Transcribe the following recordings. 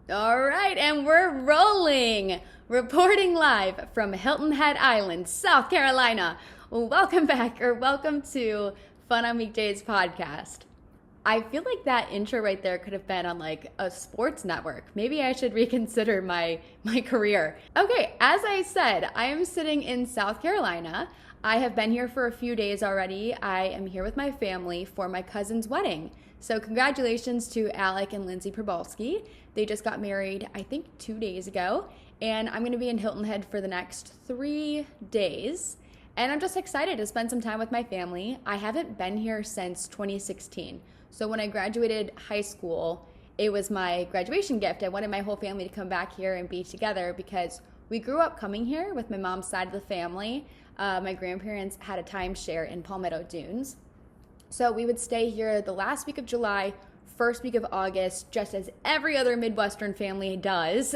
All right, and we're rolling. Reporting live from Hilton Head Island, South Carolina. Welcome back, or welcome to Fun on Weekdays podcast. I feel like that intro right there could have been on like a sports network. Maybe I should reconsider my career. Okay, as I said, I am sitting in South Carolina. I have been here for a few days already. I am here with my family for my cousin's wedding. So congratulations to Alec and Lindsay Probalski. They just got married, I think 2 days ago, and I'm going to be in Hilton Head for the next 3 days. And I'm just excited to spend some time with my family. I haven't been here since 2016. So when I graduated high school, it was my graduation gift. I wanted my whole family to come back here and be together because we grew up coming here with my mom's side of the family. My grandparents had a timeshare in Palmetto Dunes. So we would stay here the last week of July, first week of August, just as every other Midwestern family does.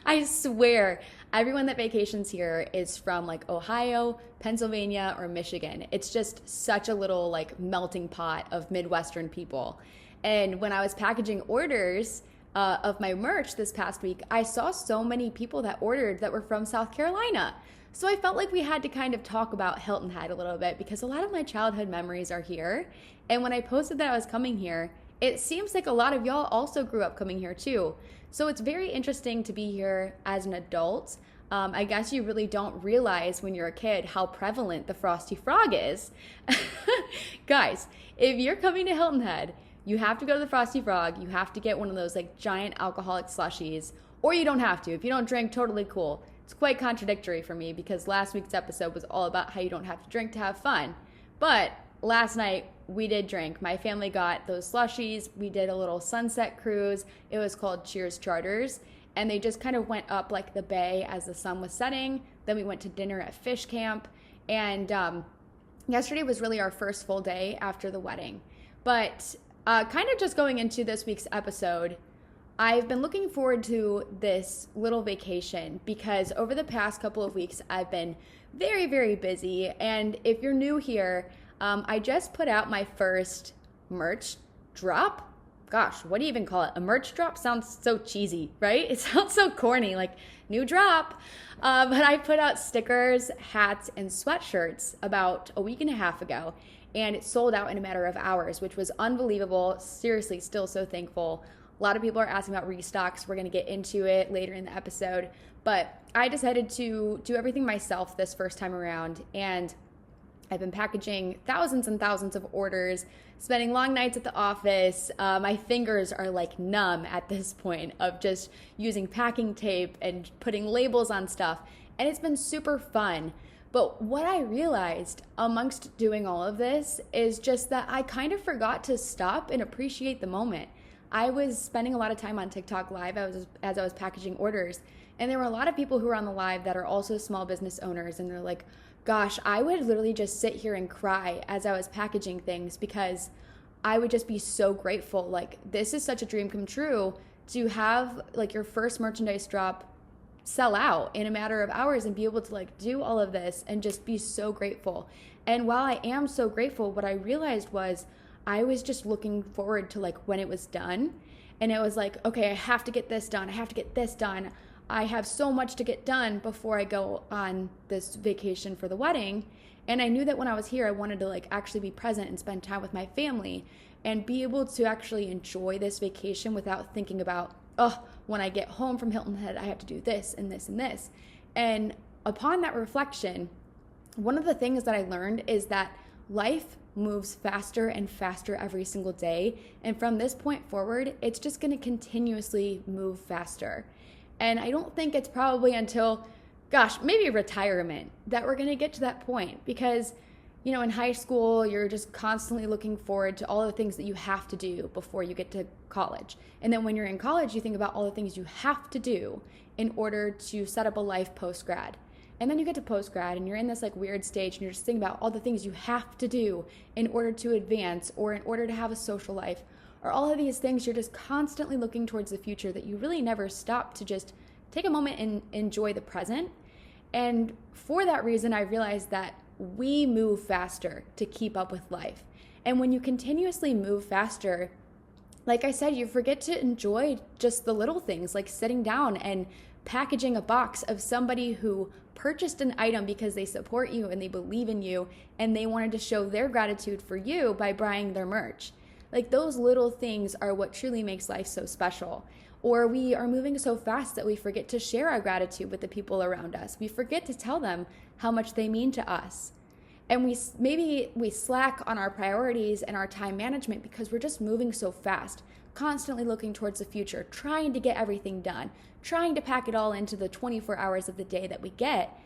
I swear, everyone that vacations here is from like Ohio, Pennsylvania, or Michigan. It's just such a little like melting pot of Midwestern people. And when I was packaging orders of my merch this past week, I saw so many people that ordered that were from South Carolina. So I felt like we had to kind of talk about Hilton Head a little bit because a lot of my childhood memories are here. And when I posted that I was coming here, it seems like a lot of y'all also grew up coming here too. So it's very interesting to be here as an adult. I guess you really don't realize when you're a kid how prevalent the Frosty Frog is. Guys, if you're coming to Hilton Head, you have to go to the Frosty Frog. You have to get one of those like giant alcoholic slushies, or you don't have to. If you don't drink, totally cool. It's quite contradictory for me because last week's episode was all about how you don't have to drink to have fun. But last night we did drink. My family got those slushies. We did a little sunset cruise. It was called Cheers Charters. And they just kind of went up like the bay as the sun was setting. Then we went to dinner at Fish Camp. And yesterday was really our first full day after the wedding. But kind of just going into this week's episode, I've been looking forward to this little vacation because over the past couple of weeks, I've been very, very busy. And if you're new here, I just put out my first merch drop. Gosh, what do you even call it? A merch drop sounds so cheesy, right? It sounds so corny, like new drop. But I put out stickers, hats, and sweatshirts about a week and a half ago. And it sold out in a matter of hours, which was unbelievable. Seriously, still so thankful. A lot of people are asking about restocks. We're going to get into it later in the episode. But I decided to do everything myself this first time around. And I've been packaging thousands and thousands of orders, spending long nights at the office. My fingers are like numb at this point of just using packing tape and putting labels on stuff. And it's been super fun. But what I realized amongst doing all of this is just that I kind of forgot to stop and appreciate the moment. I was spending a lot of time on TikTok Live as I was packaging orders. And there were a lot of people who were on the live that are also small business owners. And they're like, gosh, I would literally just sit here and cry as I was packaging things because I would just be so grateful. Like, this is such a dream come true to have like your first merchandise drop sell out in a matter of hours and be able to like do all of this and just be so grateful. And while I am so grateful, what I realized was I was just looking forward to like when it was done. And it was like, okay, I have to get this done. I have to get this done. I have so much to get done before I go on this vacation for the wedding. And I knew that when I was here, I wanted to like actually be present and spend time with my family and be able to actually enjoy this vacation without thinking about, oh, when I get home from Hilton Head, I have to do this and this and this. And upon that reflection, one of the things that I learned is that life moves faster and faster every single day. And from this point forward, it's just going to continuously move faster. And I don't think it's probably until, gosh, maybe retirement that we're going to get to that point because, you know, in high school, you're just constantly looking forward to all the things that you have to do before you get to college. And then when you're in college, you think about all the things you have to do in order to set up a life post-grad. And then you get to post-grad and you're in this like weird stage and you're just thinking about all the things you have to do in order to advance or in order to have a social life, or all of these things. You're just constantly looking towards the future that you really never stop to just take a moment and enjoy the present. And for that reason, I realized that we move faster to keep up with life. And when you continuously move faster, like I said, you forget to enjoy just the little things, like sitting down and packaging a box of somebody who purchased an item because they support you and they believe in you and they wanted to show their gratitude for you by buying their merch. Like those little things are what truly makes life so special. Or we are moving so fast that we forget to share our gratitude with the people around us. We forget to tell them how much they mean to us. And maybe we slack on our priorities and our time management because we're just moving so fast, constantly looking towards the future, trying to get everything done, trying to pack it all into the 24 hours of the day that we get,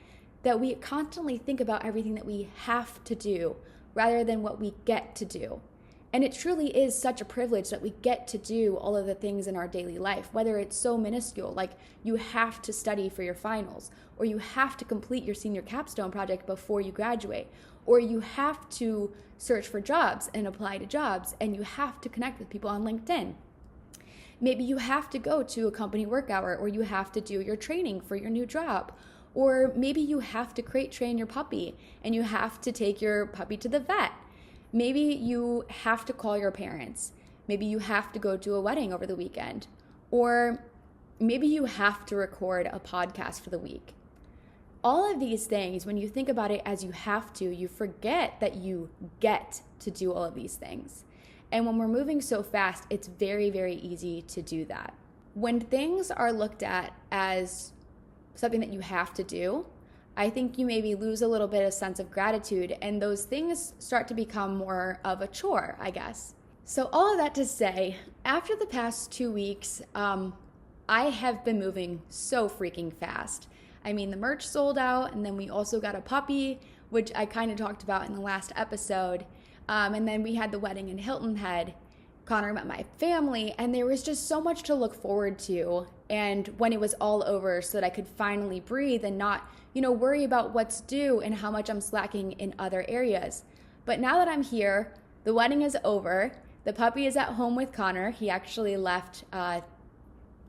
that we constantly think about everything that we have to do rather than what we get to do. And it truly is such a privilege that we get to do all of the things in our daily life, whether it's so minuscule, like you have to study for your finals, or you have to complete your senior capstone project before you graduate, or you have to search for jobs and apply to jobs, and you have to connect with people on LinkedIn. Maybe you have to go to a company work hour, or you have to do your training for your new job. Or maybe you have to crate train your puppy, and you have to take your puppy to the vet. Maybe you have to call your parents. Maybe you have to go to a wedding over the weekend. Or maybe you have to record a podcast for the week. All of these things, when you think about it as you have to, you forget that you get to do all of these things. And when we're moving so fast, it's very, very easy to do that. When things are looked at as something that you have to do, I think you maybe lose a little bit of sense of gratitude, and those things start to become more of a chore, I guess. So all of that to say, after the past 2 weeks, I have been moving so freaking fast. I mean, the merch sold out, and then we also got a puppy, which I kind of talked about in the last episode. And then we had the wedding in Hilton Head. Connor met my family, and there was just so much to look forward to. And when it was all over, so that I could finally breathe and not, worry about what's due and how much I'm slacking in other areas. But now that I'm here, the wedding is over. The puppy is at home with Connor. He actually left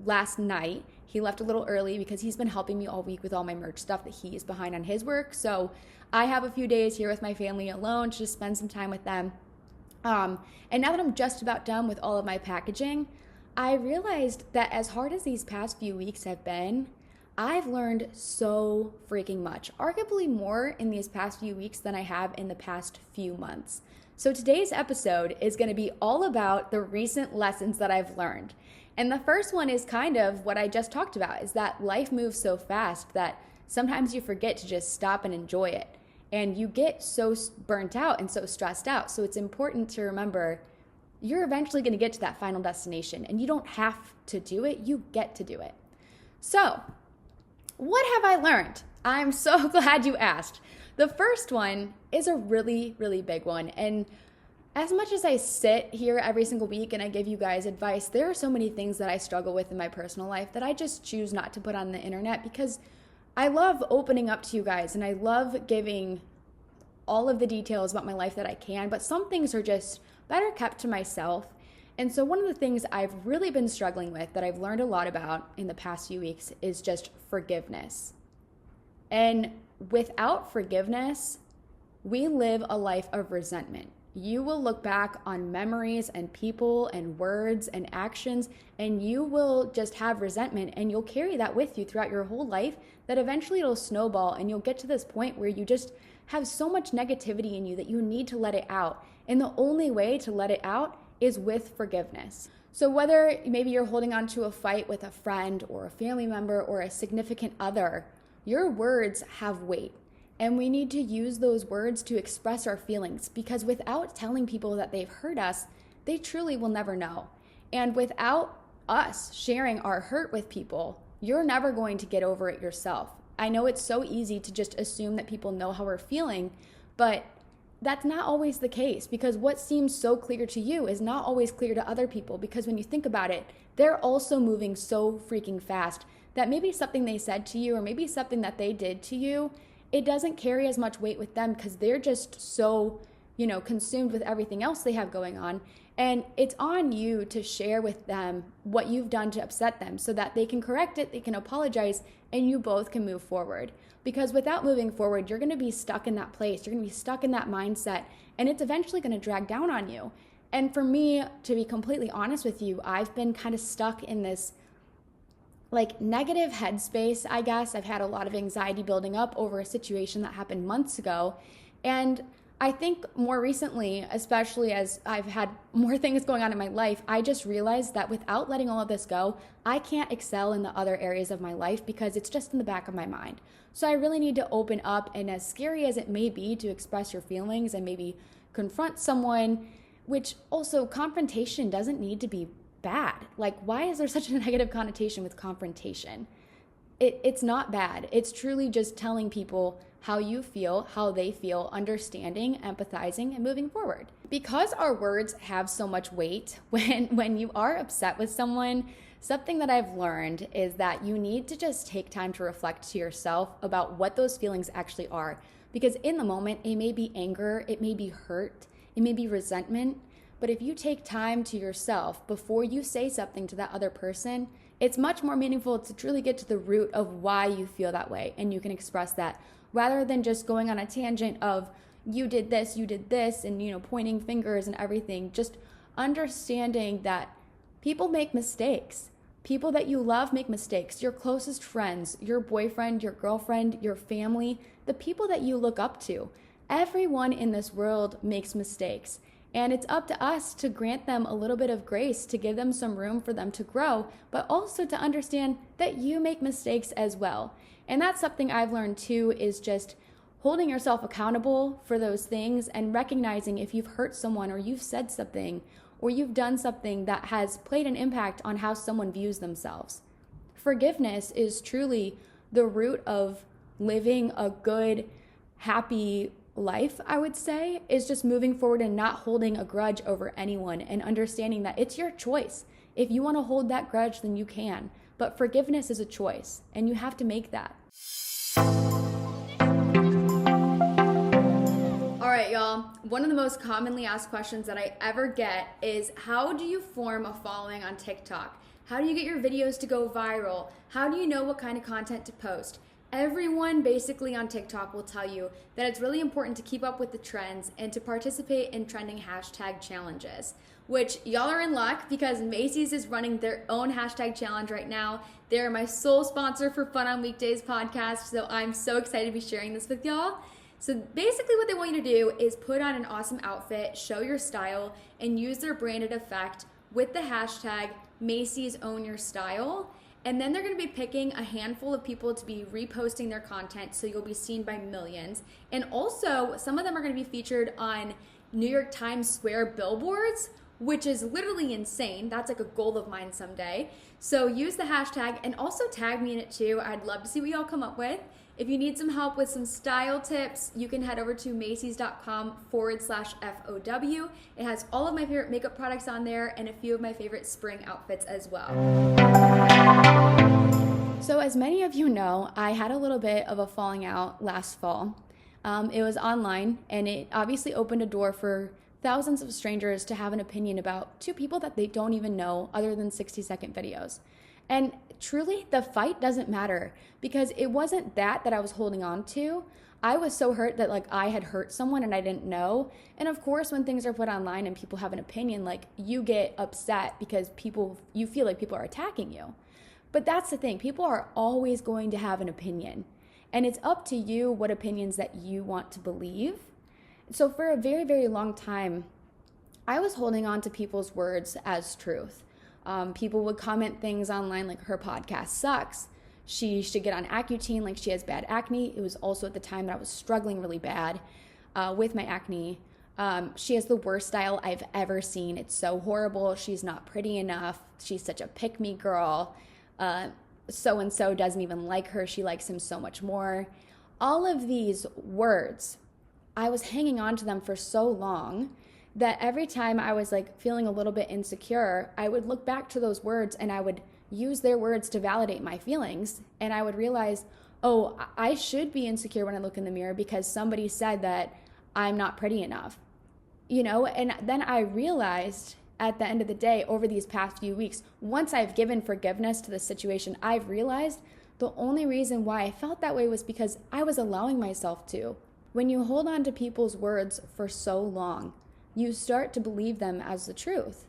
last night. He left a little early because he's been helping me all week with all my merch stuff that he is behind on his work. So I have a few days here with my family alone to just spend some time with them. And now that I'm just about done with all of my packaging, I realized that as hard as these past few weeks have been, I've learned so freaking much, arguably more in these past few weeks than I have in the past few months. So today's episode is going to be all about the recent lessons that I've learned. And the first one is kind of what I just talked about, is that life moves so fast that sometimes you forget to just stop and enjoy it. And you get so burnt out and so stressed out. So it's important to remember you're eventually going to get to that final destination, and you don't have to do it, you get to do it. So, what have I learned? I'm so glad you asked. The first one is a really, really big one. And as much as I sit here every single week and I give you guys advice, there are so many things that I struggle with in my personal life that I just choose not to put on the internet, because I love opening up to you guys and I love giving all of the details about my life that I can, but some things are just better kept to myself. And so one of the things I've really been struggling with that I've learned a lot about in the past few weeks is just forgiveness. And without forgiveness, we live a life of resentment. You will look back on memories and people and words and actions, and you will just have resentment, and you'll carry that with you throughout your whole life, that eventually it'll snowball, and you'll get to this point where you just have so much negativity in you that you need to let it out. And the only way to let it out is with forgiveness. So whether maybe you're holding on to a fight with a friend or a family member or a significant other, your words have weight. And we need to use those words to express our feelings, because without telling people that they've hurt us, they truly will never know. And without us sharing our hurt with people, you're never going to get over it yourself. I know it's so easy to just assume that people know how we're feeling, but that's not always the case, because what seems so clear to you is not always clear to other people, because when you think about it, they're also moving so freaking fast that maybe something they said to you or maybe something that they did to you, it doesn't carry as much weight with them because they're just so, consumed with everything else they have going on. And it's on you to share with them what you've done to upset them so that they can correct it, they can apologize, and you both can move forward. Because without moving forward, you're going to be stuck in that place. You're going to be stuck in that mindset, and it's eventually going to drag down on you. And for me, to be completely honest with you, I've been kind of stuck in this like negative headspace, I guess. I've had a lot of anxiety building up over a situation that happened months ago. And I think more recently, especially as I've had more things going on in my life, I just realized that without letting all of this go, I can't excel in the other areas of my life because it's just in the back of my mind. So I really need to open up, and as scary as it may be to express your feelings and maybe confront someone, which also confrontation doesn't need to be bad. Like, why is there such a negative connotation with confrontation? It's not bad. It's truly just telling people how you feel, how they feel, understanding, empathizing, and moving forward. Because our words have so much weight, when you are upset with someone, something that I've learned is that you need to just take time to reflect to yourself about what those feelings actually are. Because in the moment, it may be anger, it may be hurt, it may be resentment, but if you take time to yourself before you say something to that other person, it's much more meaningful to truly get to the root of why you feel that way, and you can express that rather than just going on a tangent of you did this, and pointing fingers and everything. Just understanding that people make mistakes. People that you love make mistakes. Your closest friends, your boyfriend, your girlfriend, your family, the people that you look up to. Everyone in this world makes mistakes. And it's up to us to grant them a little bit of grace, to give them some room for them to grow, but also to understand that you make mistakes as well. And that's something I've learned too, is just holding yourself accountable for those things and recognizing if you've hurt someone or you've said something or you've done something that has played an impact on how someone views themselves. Forgiveness is truly the root of living a good, happy life, I would say, is just moving forward and not holding a grudge over anyone and understanding that it's your choice. If you want to hold that grudge, then you can. But forgiveness is a choice, and you have to make that. All right, y'all. One of the most commonly asked questions that I ever get is, how do you form a following on TikTok? How do you get your videos to go viral? How do you know what kind of content to post? Everyone basically on TikTok will tell you that it's really important to keep up with the trends and to participate in trending hashtag challenges, which y'all are in luck because Macy's is running their own hashtag challenge right now. They're my sole sponsor for Fun on Weekdays podcast, so I'm so excited to be sharing this with y'all. So basically what they want you to do is put on an awesome outfit, show your style, and use their branded effect with the hashtag Macy's Own Your Style. And then they're going to be picking a handful of people to be reposting their content, so you'll be seen by millions. And also, some of them are going to be featured on New York Times Square billboards, which is literally insane. That's like a goal of mine someday. So use the hashtag and also tag me in it too. I'd love to see what y'all come up with. If you need some help with some style tips, you can head over to Macys.com/FOW. It has all of my favorite makeup products on there and a few of my favorite spring outfits as well. So as many of you know, I had a little bit of a falling out last fall. It was online, and it obviously opened a door for thousands of strangers to have an opinion about two people that they don't even know other than 60-second videos. And truly, the fight doesn't matter because it wasn't that I was holding on to. I was so hurt that I had hurt someone and I didn't know. And of course, when things are put online and people have an opinion, you get upset because you feel like people are attacking you. But that's the thing. People are always going to have an opinion. And it's up to you what opinions that you want to believe. So for a very, very long time, I was holding on to people's words as truth. People would comment things online like, her podcast sucks. She should get on Accutane, she has bad acne. It was also at the time that I was struggling really bad with my acne. She has the worst style I've ever seen. It's so horrible. She's not pretty enough. She's such a pick-me girl. So-and-so doesn't even like her. She likes him so much more. All of these words, I was hanging on to them for so long that every time I was feeling a little bit insecure, I would look back to those words and I would use their words to validate my feelings. And I would realize, oh, I should be insecure when I look in the mirror because somebody said that I'm not pretty enough, And then I realized at the end of the day, over these past few weeks, once I've given forgiveness to the situation, I've realized the only reason why I felt that way was because I was allowing myself to. When you hold on to people's words for so long, you start to believe them as the truth.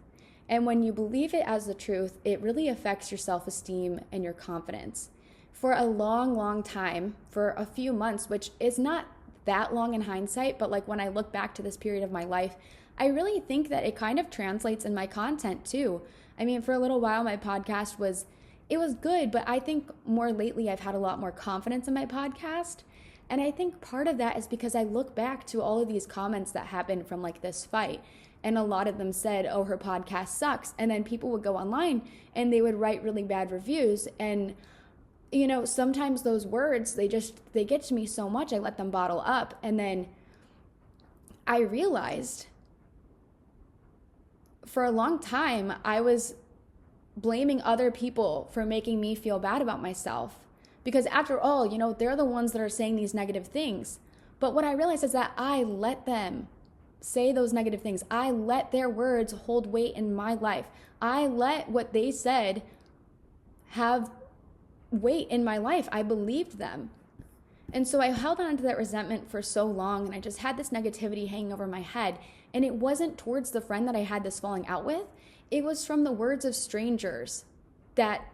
And when you believe it as the truth, it really affects your self-esteem and your confidence. For a long, long time, for a few months, which is not that long in hindsight, but like when I look back to this period of my life, I really think that it kind of translates in my content too. I mean, for a little while, my podcast was good, but I think more lately I've had a lot more confidence in my podcast. And I think part of that is because I look back to all of these comments that happened from like this fight. And a lot of them said, oh, her podcast sucks. And then people would go online and they would write really bad reviews. And, you know, sometimes those words, they get to me so much, I let them bottle up. And then I realized for a long time, I was blaming other people for making me feel bad about myself. Because after all, you know, they're the ones that are saying these negative things. But what I realized is that I let them say those negative things. I let their words hold weight in my life. I let what they said have weight in my life. I believed them. And so I held on to that resentment for so long, and I just had this negativity hanging over my head. And it wasn't towards the friend that I had this falling out with. It was from the words of strangers that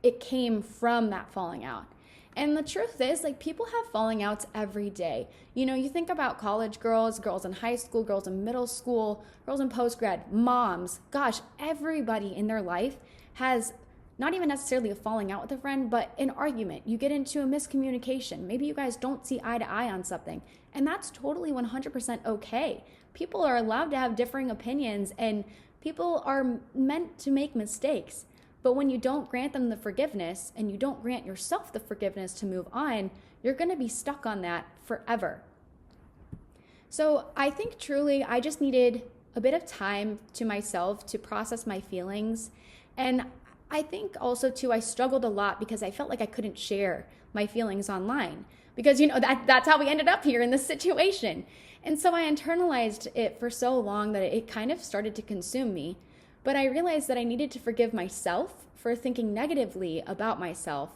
it came from that falling out. And the truth is, like, people have falling outs every day. You know, you think about college girls, girls in high school, girls in middle school, girls in post-grad, moms. Gosh, everybody in their life has not even necessarily a falling out with a friend, but an argument. You get into a miscommunication. Maybe you guys don't see eye to eye on something. And that's totally 100% okay. People are allowed to have differing opinions, and people are meant to make mistakes. But when you don't grant them the forgiveness and you don't grant yourself the forgiveness to move on, you're going to be stuck on that forever. So I think truly I just needed a bit of time to myself to process my feelings. And I think also too, I struggled a lot because I felt like I couldn't share my feelings online because, you know, that's how we ended up here in this situation. And so I internalized it for so long that it kind of started to consume me. But I realized that I needed to forgive myself for thinking negatively about myself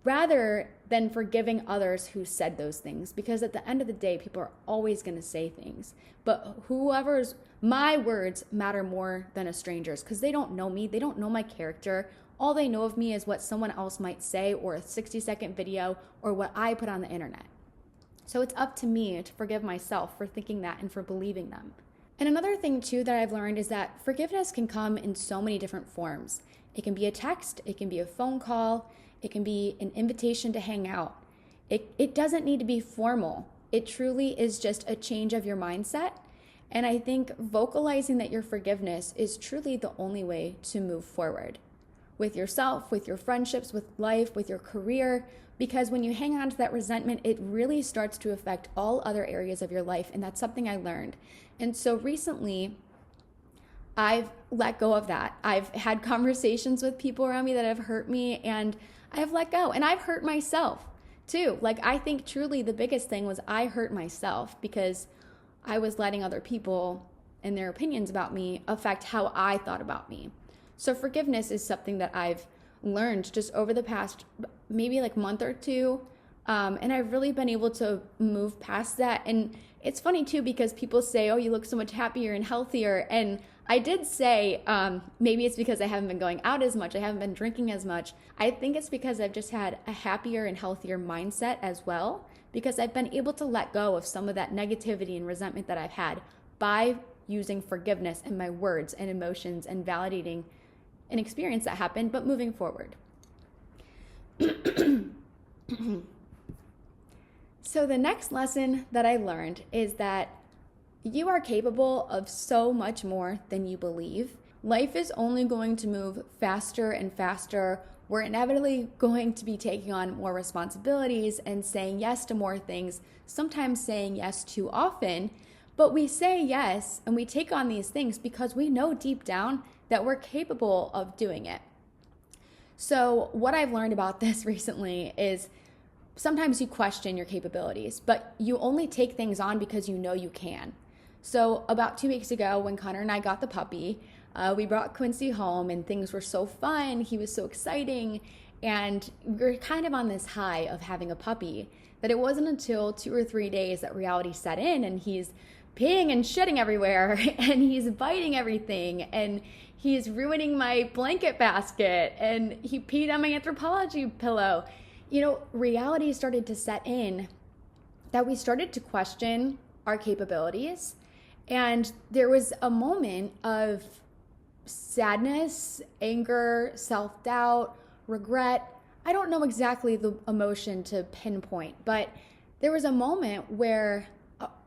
rather than forgiving others who said those things. Because at the end of the day, people are always going to say things. But my words matter more than a stranger's because they don't know me. They don't know my character. All they know of me is what someone else might say or a 60-second video or what I put on the internet. So it's up to me to forgive myself for thinking that and for believing them. And another thing too that I've learned is that forgiveness can come in so many different forms. It can be a text, it can be a phone call, it can be an invitation to hang out. It doesn't need to be formal. It truly is just a change of your mindset. And I think vocalizing that your forgiveness is truly the only way to move forward with yourself, with your friendships, with life, with your career. Because when you hang on to that resentment, it really starts to affect all other areas of your life. And that's something I learned. And so recently, I've let go of that. I've had conversations with people around me that have hurt me, and I've let go. And I've hurt myself too. Like, I think truly the biggest thing was I hurt myself because I was letting other people and their opinions about me affect how I thought about me. So forgiveness is something that I've learned just over the past maybe like month or two. And I've really been able to move past that. And it's funny too, because people say, oh, you look so much happier and healthier. And I did say, maybe it's because I haven't been going out as much. I haven't been drinking as much. I think it's because I've just had a happier and healthier mindset as well, because I've been able to let go of some of that negativity and resentment that I've had by using forgiveness in my words and emotions and validating an experience that happened, but moving forward. So the next lesson that I learned is that you are capable of so much more than you believe. Life is only going to move faster and faster. We're inevitably going to be taking on more responsibilities and saying yes to more things, sometimes saying yes too often. But we say yes and we take on these things because we know deep down that we're capable of doing it. So what I've learned about this recently is sometimes you question your capabilities, but you only take things on because you know you can. So about 2 weeks ago, when Connor and I got the puppy, we brought Quincy home and things were so fun. He was so exciting. And we were kind of on this high of having a puppy that it wasn't until 2 or 3 days that reality set in and he's peeing and shitting everywhere, and he's biting everything, and he's ruining my blanket basket, and he peed on my anthropology pillow. Reality started to set in that we started to question our capabilities. And there was a moment of sadness, anger, self-doubt, regret. I don't know exactly the emotion to pinpoint, but there was a moment where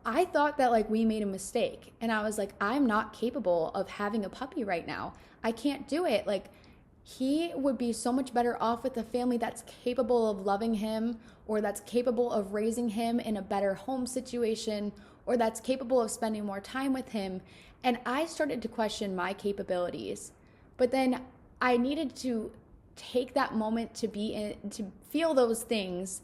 I thought that we made a mistake. And I was like, I'm not capable of having a puppy right now. I can't do it. He would be so much better off with a family that's capable of loving him, or that's capable of raising him in a better home situation, or that's capable of spending more time with him. And I started to question my capabilities. But then I needed to take that moment to feel those things,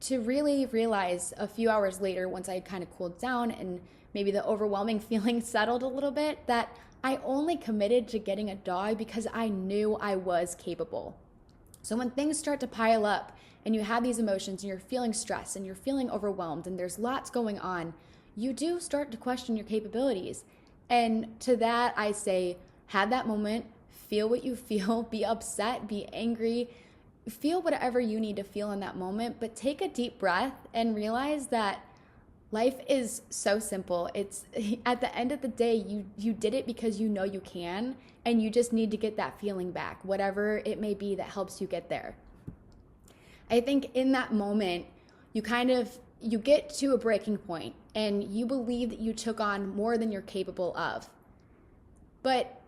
to really realize a few hours later, once I had kind of cooled down and maybe the overwhelming feeling settled a little bit, that I only committed to getting a dog because I knew I was capable. So when things start to pile up and you have these emotions and you're feeling stressed and you're feeling overwhelmed and there's lots going on, you do start to question your capabilities. And to that, I say, have that moment, feel what you feel, be upset, be angry, feel whatever you need to feel in that moment, but take a deep breath and realize that life is so simple. It's at the end of the day, you did it because you know you can, and you just need to get that feeling back, whatever it may be that helps you get there. I think in that moment, you get to a breaking point and you believe that you took on more than you're capable of. But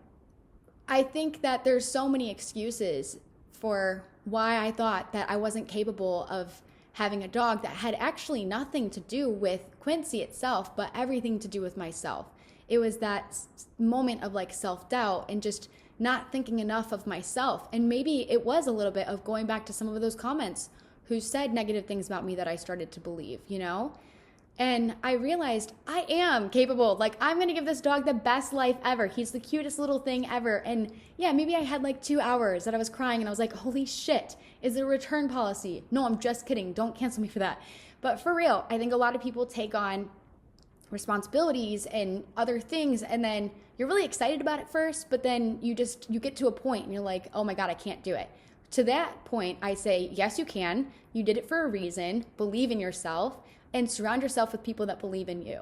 I think that there's so many excuses for why I thought that I wasn't capable of having a dog that had actually nothing to do with Quincy itself, but everything to do with myself. It was that moment of self-doubt and just not thinking enough of myself. And maybe it was a little bit of going back to some of those comments who said negative things about me that I started to believe, And I realized I am capable. I'm going to give this dog the best life ever. He's the cutest little thing ever. And yeah, maybe I had 2 hours that I was crying and I was like, holy shit, is there a return policy? No, I'm just kidding. Don't cancel me for that. But for real, I think a lot of people take on responsibilities and other things, and then you're really excited about it first, but then you get to a point and you're like, oh my God, I can't do it. To that point, I say, yes, you can. You did it for a reason. Believe in yourself and surround yourself with people that believe in you.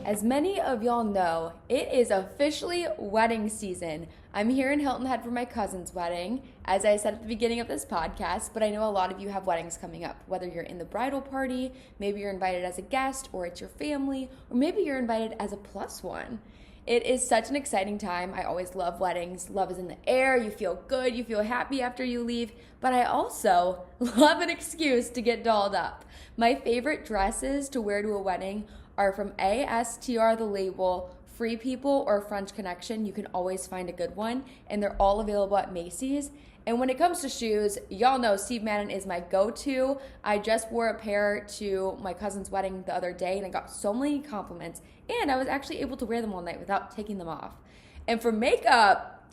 As many of y'all know, it is officially wedding season. I'm here in Hilton Head for my cousin's wedding, as I said at the beginning of this podcast, but I know a lot of you have weddings coming up, whether you're in the bridal party, maybe you're invited as a guest, or it's your family, or maybe you're invited as a plus one. It is such an exciting time. I always love weddings. Love is in the air. You feel good. You feel happy after you leave. But I also love an excuse to get dolled up. My favorite dresses to wear to a wedding are from ASTR The Label, Free People, or French Connection. You can always find a good one, and they're all available at Macy's. And when it comes to shoes, y'all know Steve Madden is my go-to. I just wore a pair to my cousin's wedding the other day, and I got so many compliments, and I was actually able to wear them all night without taking them off. And for makeup,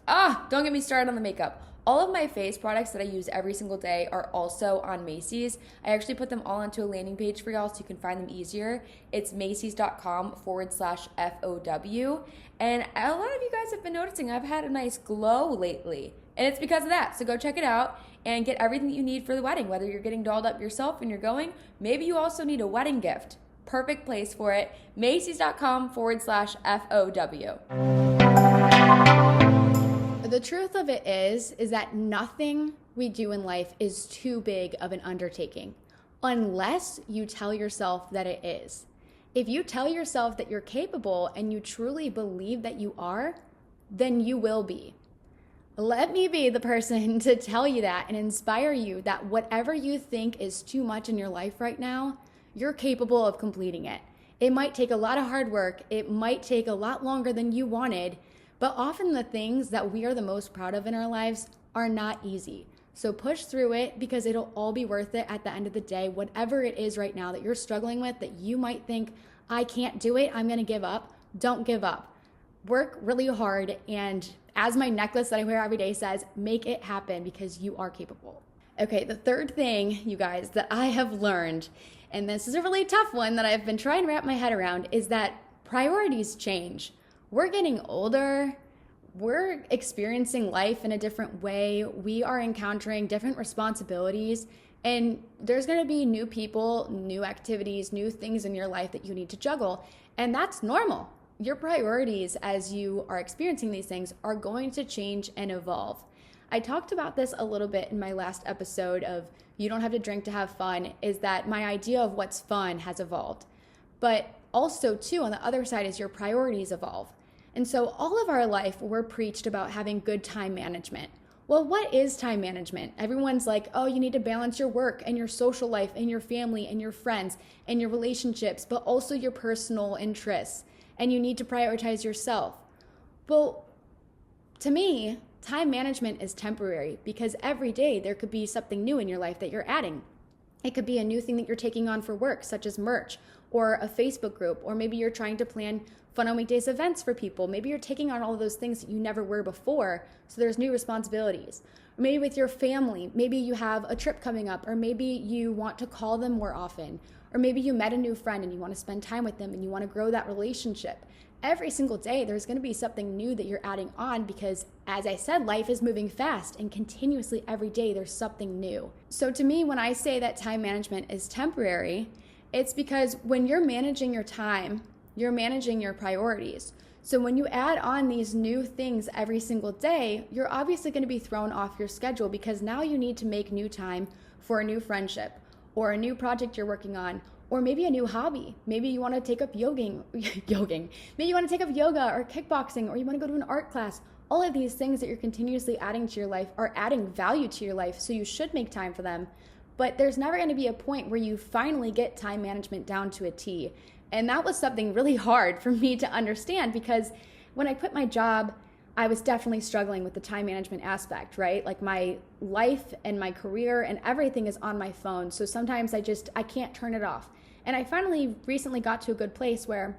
don't get me started on the makeup. All of my face products that I use every single day are also on Macy's. I actually put them all onto a landing page for y'all so you can find them easier. It's Macy's.com/FOW. And a lot of you guys have been noticing I've had a nice glow lately. And it's because of that. So go check it out and get everything that you need for the wedding. Whether you're getting dolled up yourself when you're going, maybe you also need a wedding gift. Perfect place for it. Macy's.com/FOW. The truth of it is that nothing we do in life is too big of an undertaking unless you tell yourself that it is. If you tell yourself that you're capable and you truly believe that you are, then you will be. Let me be the person to tell you that and inspire you that whatever you think is too much in your life right now, you're capable of completing it. It might take a lot of hard work. It might take a lot longer than you wanted. But often the things that we are the most proud of in our lives are not easy. So push through it because it'll all be worth it at the end of the day. Whatever it is right now that you're struggling with, that you might think, I can't do it, I'm gonna give up. Don't give up. Work really hard, and as my necklace that I wear every day says, make it happen because you are capable. Okay, the third thing, you guys, that I have learned, and this is a really tough one that I've been trying to wrap my head around, is that priorities change. We're getting older. We're experiencing life in a different way. We are encountering different responsibilities, and there's going to be new people, new activities, new things in your life that you need to juggle, and that's normal. Your priorities as you are experiencing these things are going to change and evolve. I talked about this a little bit in my last episode of You Don't Have to Drink to Have Fun, is that my idea of what's fun has evolved. But also, too, on the other side is your priorities evolve. And so all of our life, we're preached about having good time management. Well, what is time management? Everyone's like, oh, you need to balance your work and your social life and your family and your friends and your relationships, but also your personal interests. And you need to prioritize yourself. Well, to me, time management is temporary because every day there could be something new in your life that you're adding. It could be a new thing that you're taking on for work, such as merch or a Facebook group, or maybe you're trying to plan Fun on Weekdays events for people. Maybe you're taking on all of those things that you never were before, so there's new responsibilities. Or maybe with your family, maybe you have a trip coming up, or maybe you want to call them more often, or maybe you met a new friend and you want to spend time with them and you want to grow that relationship. Every single day, there's going to be something new that you're adding on because, as I said, life is moving fast and continuously every day there's something new. So to me, when I say that time management is temporary, it's because when you're managing your time, you're managing your priorities. So when you add on these new things every single day, you're obviously going to be thrown off your schedule because now you need to make new time for a new friendship or a new project you're working on, or maybe a new hobby. Maybe you want to take up yoging. Maybe you want to take up yoga or kickboxing, or you want to go to an art class. All of these things that you're continuously adding to your life are adding value to your life, so you should make time for them. But there's never going to be a point where you finally get time management down to a T. And that was something really hard for me to understand because when I quit my job, I was definitely struggling with the time management aspect, right? Like my life and my career and everything is on my phone. So sometimes I can't turn it off. And I finally recently got to a good place where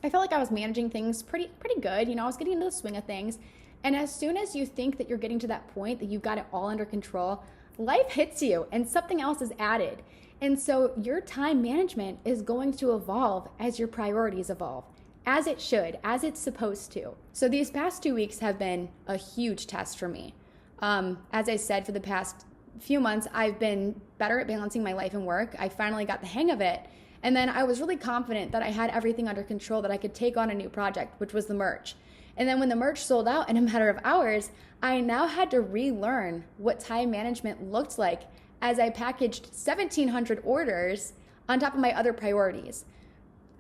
I felt like I was managing things pretty good. I was getting into the swing of things. And as soon as you think that you're getting to that point that you've got it all under control, life hits you and something else is added. And so your time management is going to evolve as your priorities evolve, as it should, as it's supposed to. So these past 2 weeks have been a huge test for me. As I said, for the past few months, I've been better at balancing my life and work. I finally got the hang of it. And then I was really confident that I had everything under control, that I could take on a new project, which was the merch. And then when the merch sold out in a matter of hours, I now had to relearn what time management looked like as I packaged 1,700 orders on top of my other priorities.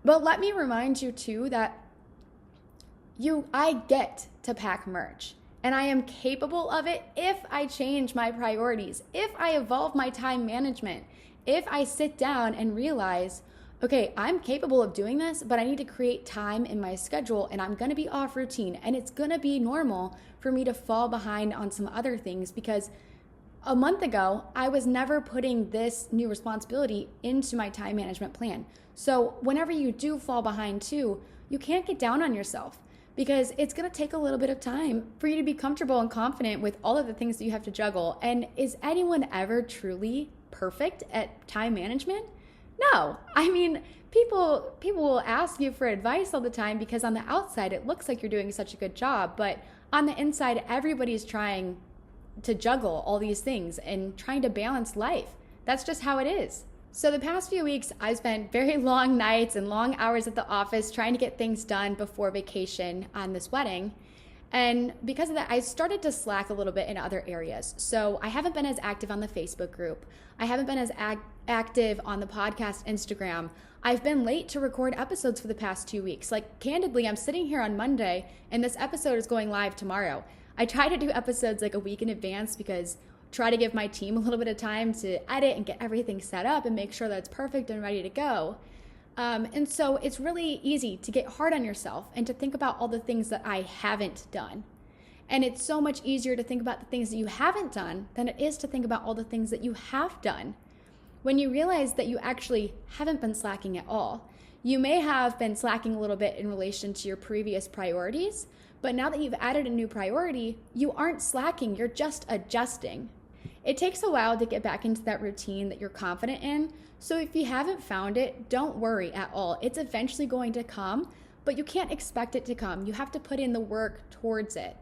But let me remind you too that I get to pack merch, and I am capable of it if I change my priorities, if I evolve my time management, if I sit down and realize, okay, I'm capable of doing this, but I need to create time in my schedule, and I'm going to be off routine, and it's going to be normal for me to fall behind on some other things because a month ago, I was never putting this new responsibility into my time management plan. So whenever you do fall behind too, you can't get down on yourself because it's going to take a little bit of time for you to be comfortable and confident with all of the things that you have to juggle. And is anyone ever truly perfect at time management? No. I mean, people will ask you for advice all the time because on the outside, it looks like you're doing such a good job. But on the inside, everybody's trying to juggle all these things and trying to balance life. That's just how it is. So the past few weeks, I've spent very long nights and long hours at the office trying to get things done before vacation on this wedding. And because of that, I started to slack a little bit in other areas. So I haven't been as active on the Facebook group. I haven't been as active on the podcast Instagram. I've been late to record episodes for the past 2 weeks. Like, candidly, I'm sitting here on Monday and this episode is going live tomorrow. I try to do episodes like a week in advance because try to give my team a little bit of time to edit and get everything set up and make sure that it's perfect and ready to go. And so it's really easy to get hard on yourself and to think about all the things that I haven't done. And it's so much easier to think about the things that you haven't done than it is to think about all the things that you have done. When you realize that you actually haven't been slacking at all, you may have been slacking a little bit in relation to your previous priorities, but now that you've added a new priority, you aren't slacking, you're just adjusting. It takes a while to get back into that routine that you're confident in. So if you haven't found it, don't worry at all. It's eventually going to come, but you can't expect it to come. You have to put in the work towards it.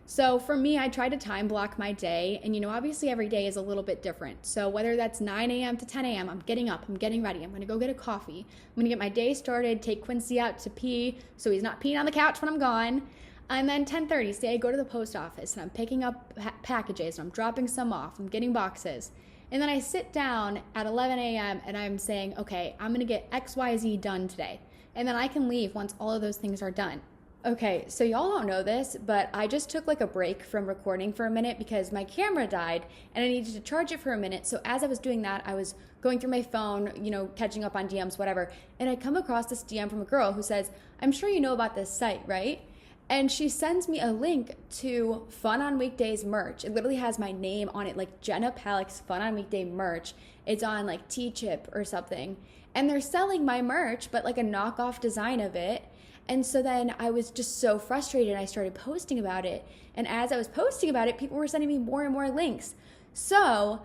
So for me, I try to time block my day, and obviously every day is a little bit different. So whether that's 9 a.m. to 10 a.m., I'm getting up, I'm getting ready, I'm gonna go get a coffee, I'm gonna get my day started, take Quincy out to pee so he's not peeing on the couch when I'm gone. And then 10:30, say I go to the post office and I'm picking up packages, and I'm dropping some off, I'm getting boxes. And then I sit down at 11 a.m. and I'm saying, okay, I'm gonna get XYZ done today. And then I can leave once all of those things are done. Okay, so y'all don't know this, but I just took like a break from recording for a minute because my camera died and I needed to charge it for a minute. So as I was doing that, I was going through my phone, catching up on DMs, whatever. And I come across this DM from a girl who says, I'm sure you know about this site, right? And she sends me a link to Fun on Weekdays merch. It literally has my name on it, like Jenna Palik's Fun on Weekday merch. It's on like T-Chip or something. And they're selling my merch, but like a knockoff design of it. And so then I was just so frustrated and I started posting about it. And as I was posting about it, people were sending me more and more links. So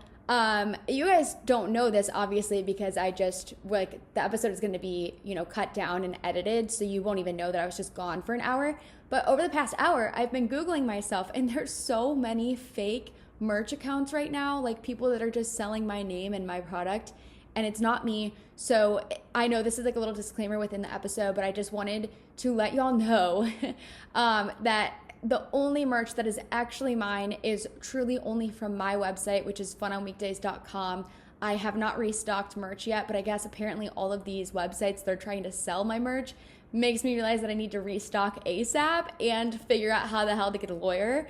you guys don't know this obviously because I just the episode is going to be, cut down and edited. So you won't even know that I was just gone for an hour. But over the past hour, I've been Googling myself and there's so many fake merch accounts right now, like people that are just selling my name and my product. And it's not me. So I know this is like a little disclaimer within the episode, but I just wanted to let y'all know that the only merch that is actually mine is truly only from my website, which is funonweekdays.com. I have not restocked merch yet, but I guess apparently all of these websites that are trying to sell my merch makes me realize that I need to restock ASAP and figure out how the hell to get a lawyer.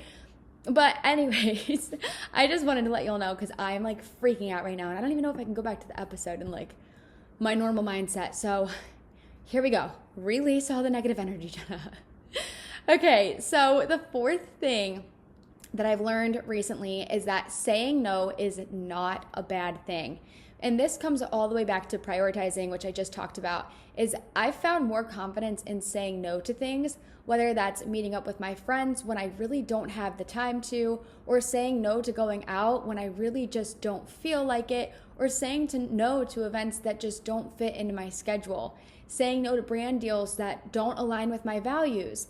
But anyways, I just wanted to let y'all know because I'm like freaking out right now and I don't even know if I can go back to the episode in like my normal mindset. So here we go. Release all the negative energy, Jenna. Okay, so the fourth thing that I've learned recently is that saying no is not a bad thing. And this comes all the way back to prioritizing, which I just talked about, is I've found more confidence in saying no to things, whether that's meeting up with my friends when I really don't have the time to, or saying no to going out when I really just don't feel like it, or saying no to events that just don't fit into my schedule, saying no to brand deals that don't align with my values.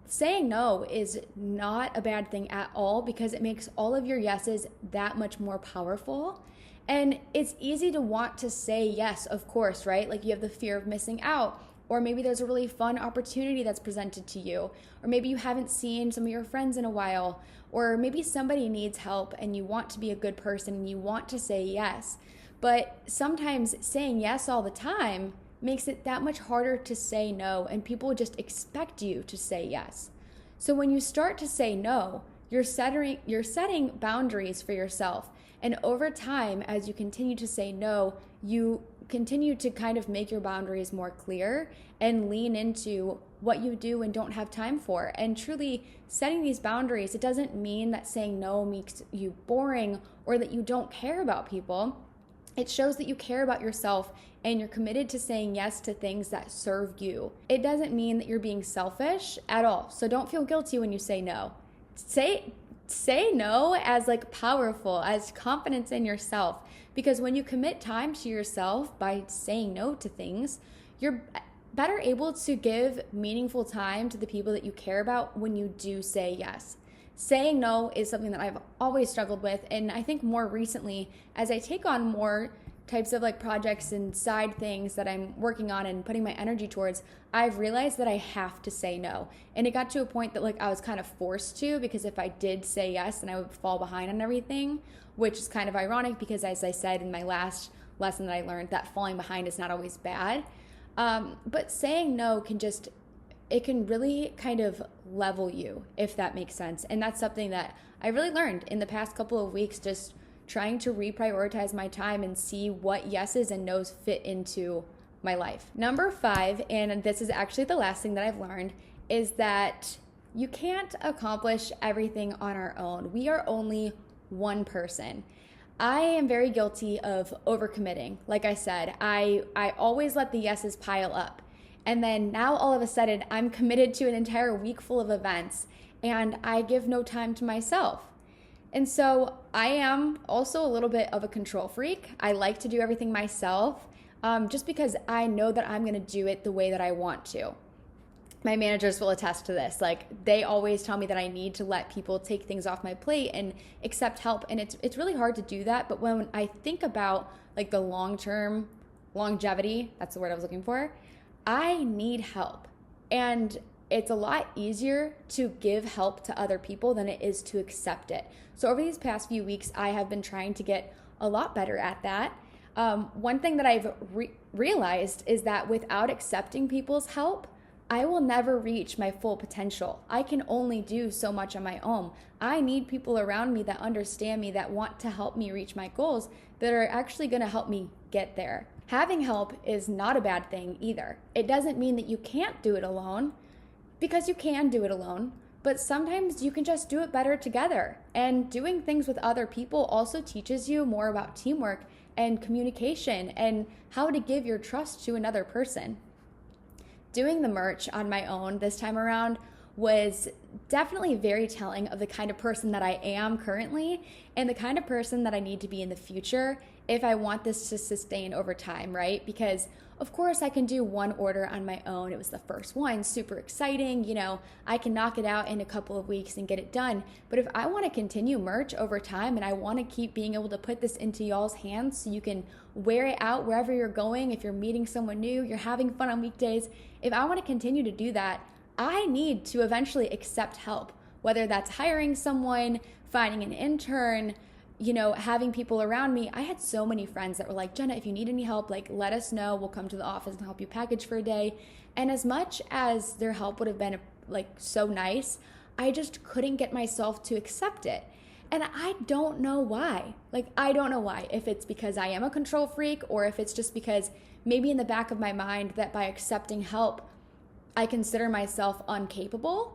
Saying no is not a bad thing at all because it makes all of your yeses that much more powerful. And it's easy to want to say yes, of course, right? Like you have the fear of missing out, or maybe there's a really fun opportunity that's presented to you, or maybe you haven't seen some of your friends in a while, or maybe somebody needs help and you want to be a good person and you want to say yes. But sometimes saying yes all the time makes it that much harder to say no, and people just expect you to say yes. So when you start to say no, you're setting boundaries for yourself. And over time, as you continue to say no, you continue to kind of make your boundaries more clear and lean into what you do and don't have time for. And truly setting these boundaries, it doesn't mean that saying no makes you boring or that you don't care about people. It shows that you care about yourself and you're committed to saying yes to things that serve you. It doesn't mean that you're being selfish at all. So don't feel guilty when you say no. Say no as like powerful, as confidence in yourself. Because when you commit time to yourself by saying no to things, you're better able to give meaningful time to the people that you care about when you do say yes. Saying no is something that I've always struggled with, and I think more recently, as I take on more types of like projects and side things that I'm working on and putting my energy towards, I've realized that I have to say no. And it got to a point that like I was kind of forced to, because if I did say yes, then I would fall behind on everything, which is kind of ironic because as I said in my last lesson that I learned, that falling behind is not always bad. But saying no it can really kind of level you, if that makes sense. And that's something that I really learned in the past couple of weeks, just trying to reprioritize my time and see what yeses and nos fit into my life. Number 5, and this is actually the last thing that I've learned, is that you can't accomplish everything on our own. We are only one person. I am very guilty of overcommitting. Like I said, I always let the yeses pile up. And then now all of a sudden I'm committed to an entire week full of events and I give no time to myself. And so I am also a little bit of a control freak. I like to do everything myself, just because I know that I'm going to do it the way that I want to. My managers will attest to this. Like, they always tell me that I need to let people take things off my plate and accept help. And it's really hard to do that. But when I think about like the long-term longevity, that's the word I was looking for, I need help. And it's a lot easier to give help to other people than it is to accept it. So over these past few weeks, I have been trying to get a lot better at that. One thing that I've realized is that without accepting people's help, I will never reach my full potential. I can only do so much on my own. I need people around me that understand me, that want to help me reach my goals, that are actually going to help me get there. Having help is not a bad thing either. It doesn't mean that you can't do it alone, because you can do it alone, but sometimes you can just do it better together. And doing things with other people also teaches you more about teamwork and communication and how to give your trust to another person. Doing the merch on my own this time around was definitely very telling of the kind of person that I am currently and the kind of person that I need to be in the future if I want this to sustain over time, right? Because of course I can do one order on my own. It was the first one, super exciting. I can knock it out in a couple of weeks and get it done. But if I want to continue merch over time and I want to keep being able to put this into y'all's hands so you can wear it out wherever you're going, if you're meeting someone new, you're having fun on weekdays, if I want to continue to do that, I need to eventually accept help, whether that's hiring someone, finding an intern, having people around me. I had so many friends that were like, Jenna, if you need any help, like, let us know. We'll come to the office and help you package for a day. And as much as their help would have been like so nice, I just couldn't get myself to accept it. And I don't know why. I don't know why. If it's because I am a control freak, or if it's just because maybe in the back of my mind that by accepting help, I consider myself incapable.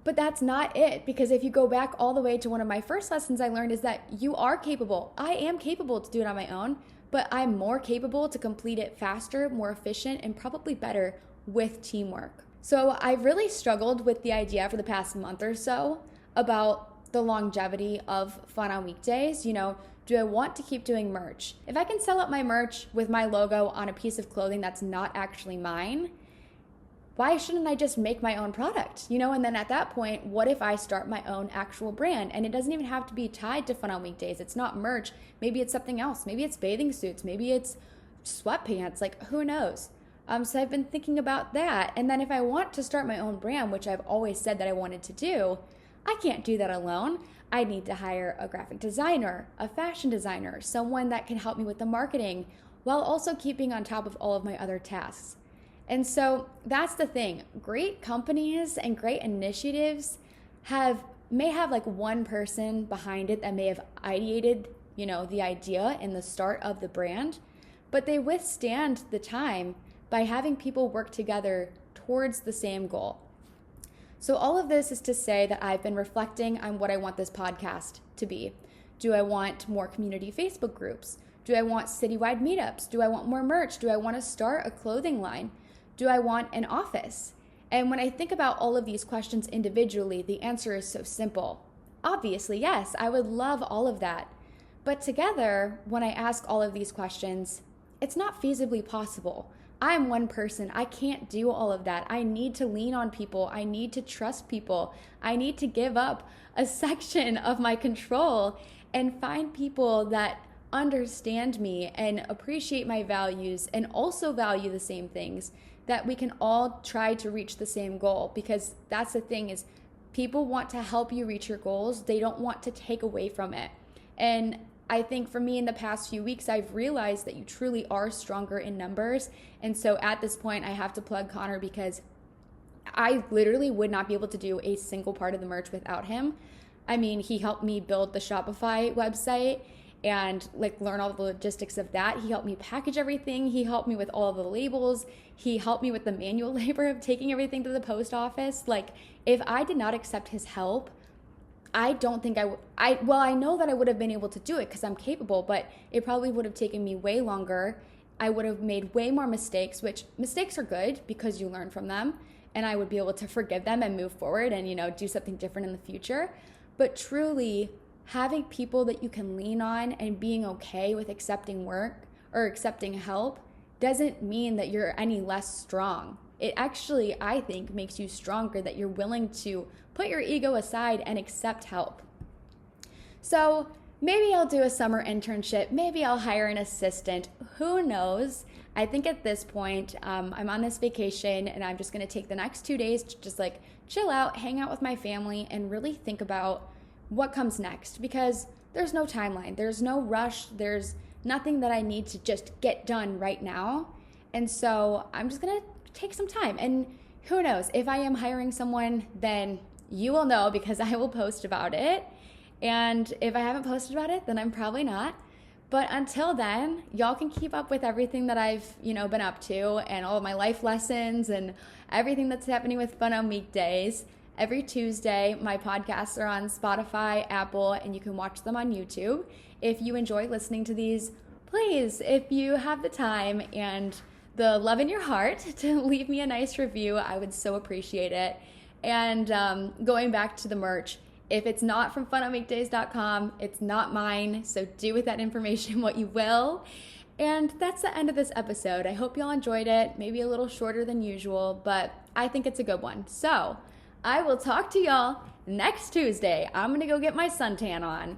But that's not it, because if you go back all the way to one of my first lessons I learned is that you are capable. I am capable to do it on my own, but I'm more capable to complete it faster, more efficient, and probably better with teamwork. So I've really struggled with the idea for the past month or so about the longevity of Fun on Weekdays. Do I want to keep doing merch? If I can sell out my merch with my logo on a piece of clothing that's not actually mine, why shouldn't I just make my own product? And then at that point, what if I start my own actual brand? And it doesn't even have to be tied to Fun on Weekdays. It's not merch. Maybe it's something else. Maybe it's bathing suits. Maybe it's sweatpants. Who knows? So I've been thinking about that. And then if I want to start my own brand, which I've always said that I wanted to do, I can't do that alone. I need to hire a graphic designer, a fashion designer, someone that can help me with the marketing while also keeping on top of all of my other tasks. And so that's the thing. Great companies and great initiatives may have one person behind it that may have ideated, the idea and the start of the brand, but they withstand the time by having people work together towards the same goal. So all of this is to say that I've been reflecting on what I want this podcast to be. Do I want more community Facebook groups? Do I want citywide meetups? Do I want more merch? Do I want to start a clothing line? Do I want an office? And when I think about all of these questions individually, the answer is so simple. Obviously, yes, I would love all of that. But together, when I ask all of these questions, it's not feasibly possible. I'm one person. I can't do all of that. I need to lean on people. I need to trust people. I need to give up a section of my control and find people that understand me and appreciate my values and also value the same things, that we can all try to reach the same goal. Because that's the thing, is people want to help you reach your goals. They don't want to take away from it. And I think for me in the past few weeks, I've realized that you truly are stronger in numbers. And so at this point, I have to plug Connor, because I literally would not be able to do a single part of the merch without him. I mean, he helped me build the Shopify website and learn all the logistics of that. He helped me package everything. He helped me with all of the labels. He helped me with the manual labor of taking everything to the post office. If I did not accept his help, I don't think I know that I would have been able to do it because I'm capable, but it probably would have taken me way longer. I would have made way more mistakes, which mistakes are good because you learn from them, and I would be able to forgive them and move forward and, do something different in the future. But truly, having people that you can lean on and being okay with accepting work or accepting help doesn't mean that you're any less strong. It actually, I think, makes you stronger that you're willing to put your ego aside and accept help. So maybe I'll do a summer internship. Maybe I'll hire an assistant. Who knows? I think at this point, I'm on this vacation and I'm just going to take the next 2 days to just like chill out, hang out with my family, and really think about what comes next, because there's no timeline. There's no rush. There's nothing that I need to just get done right now. And so I'm just going to take some time. And who knows, if I am hiring someone, then you will know because I will post about it. And if I haven't posted about it, then I'm probably not. But until then, y'all can keep up with everything that I've, been up to and all of my life lessons and everything that's happening with Fun on Weekdays. Every Tuesday, my podcasts are on Spotify, Apple, and you can watch them on YouTube. If you enjoy listening to these, please, if you have the time and the love in your heart to leave me a nice review, I would so appreciate it. And going back to the merch, if it's not from funonweekdays.com, it's not mine, so do with that information what you will. And that's the end of this episode. I hope y'all enjoyed it, maybe a little shorter than usual, but I think it's a good one. So I will talk to y'all next Tuesday. I'm gonna go get my suntan on.